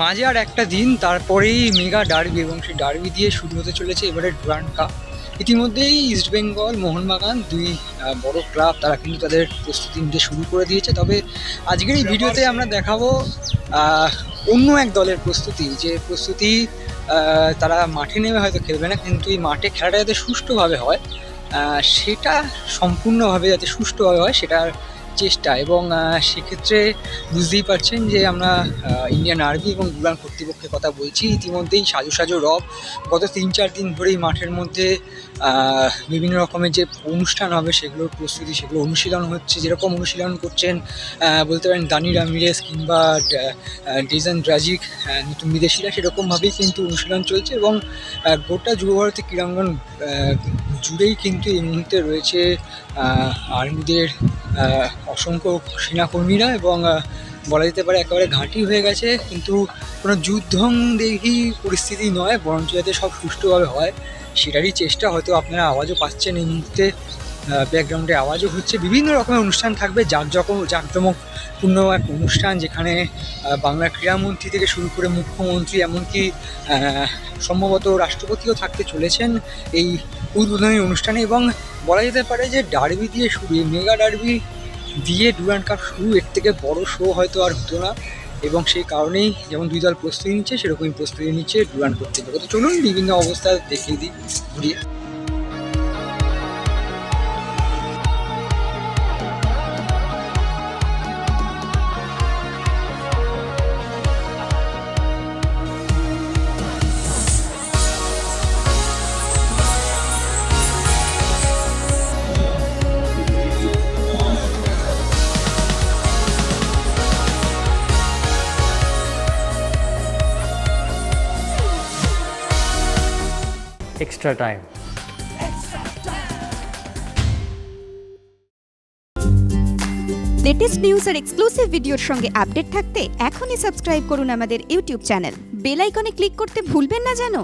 মাঝে আর একটা দিন, তারপরেই মেগা ডার্বি, এবং সেই ডার্বি দিয়ে শুরু হতে চলেছে এবারে ডুরান্ড কাপ। ইতিমধ্যেই ইস্টবেঙ্গল, মোহনবাগান দুই বড় ক্লাব তারা কিন্তু তাদের প্রস্তুতি নিতে শুরু করে দিয়েছে। তবে আজকের এই ভিডিওতে আমরা দেখাবো অন্য এক দলের প্রস্তুতি, যে প্রস্তুতি তারা মাঠে নেমে হয়তো খেলবে না, কিন্তু এই মাঠে খেলাটা যাতে সুষ্ঠুভাবে হয়, সেটা সম্পূর্ণভাবে যাতে সুষ্ঠুভাবে হয় সেটার চেষ্টা। এবং সেক্ষেত্রে বুঝতেই পারছেন যে আমরা ইন্ডিয়ান আর্মি এবং ডুরান্ড কর্তৃপক্ষের কথা বলছি। ইতিমধ্যেই সাজো সাজো রব গত ৩-৪ দিন ধরেই মাঠের মধ্যে বিভিন্ন রকমের যে অনুষ্ঠান হবে সেগুলোর প্রস্তুতি, সেগুলো অনুশীলন হচ্ছে। যেরকম অনুশীলন করছেন বলতে পারেন দানি রামিরেস কিংবা ডিজান ড্রাজিক, নতুন বিদেশিরা, সেরকমভাবেই কিন্তু অনুশীলন চলছে। এবং গোটা যুবভারতী ক্রীড়াঙ্গন জুড়েই কিন্তু এই মুহূর্তে রয়েছে আর্মিদের অসংখ্য সেনাকর্মীরা, এবং বলা যেতে পারে একেবারে ঘাঁটি হয়ে গেছে। কিন্তু কোনো যুদ্ধংদেহী পরিস্থিতি নয়, বরঞ্চ যাতে সব সুষ্ঠুভাবে হয় সেটারই চেষ্টা। হয়তো আপনারা আওয়াজও পাচ্ছেন এই মুহূর্তে, ব্যাকগ্রাউন্ডে আওয়াজও হচ্ছে। বিভিন্ন রকমের অনুষ্ঠান থাকবে, জাঁকজমকপূর্ণ এক অনুষ্ঠান, যেখানে বাংলার ক্রীড়ামন্ত্রী থেকে শুরু করে মুখ্যমন্ত্রী, এমনকি সম্ভবত রাষ্ট্রপতিও থাকতে চলেছেন এই উদ্বোধনী অনুষ্ঠানে। এবং বলা যেতে পারে যে ডার্বি দিয়ে শুরু, এই মেগা ডার্বি দিয়ে ডুরান্ড কাপ শুরু, এর থেকে বড় শো হয়তো আর হতো না। এবং সেই কারণেই যেমন দুই দল প্রস্তুতি নিচ্ছে, সেরকমই প্রস্তুতি নিচ্ছে ডুরান্ড কর্তৃপক্ষ। তো চলুন বিভিন্ন অবস্থা দেখিয়ে দিই ঘুরিয়ে। extra time. লেটেস্ট নিউজ আর এক্সক্লুসিভ ভিডিওর সঙ্গে আপডেট থাকতে এখনই সাবস্ক্রাইব করুন আমাদের ইউটিউব চ্যানেল। বেল আইকনে ক্লিক করতে ভুলবেন না যেন।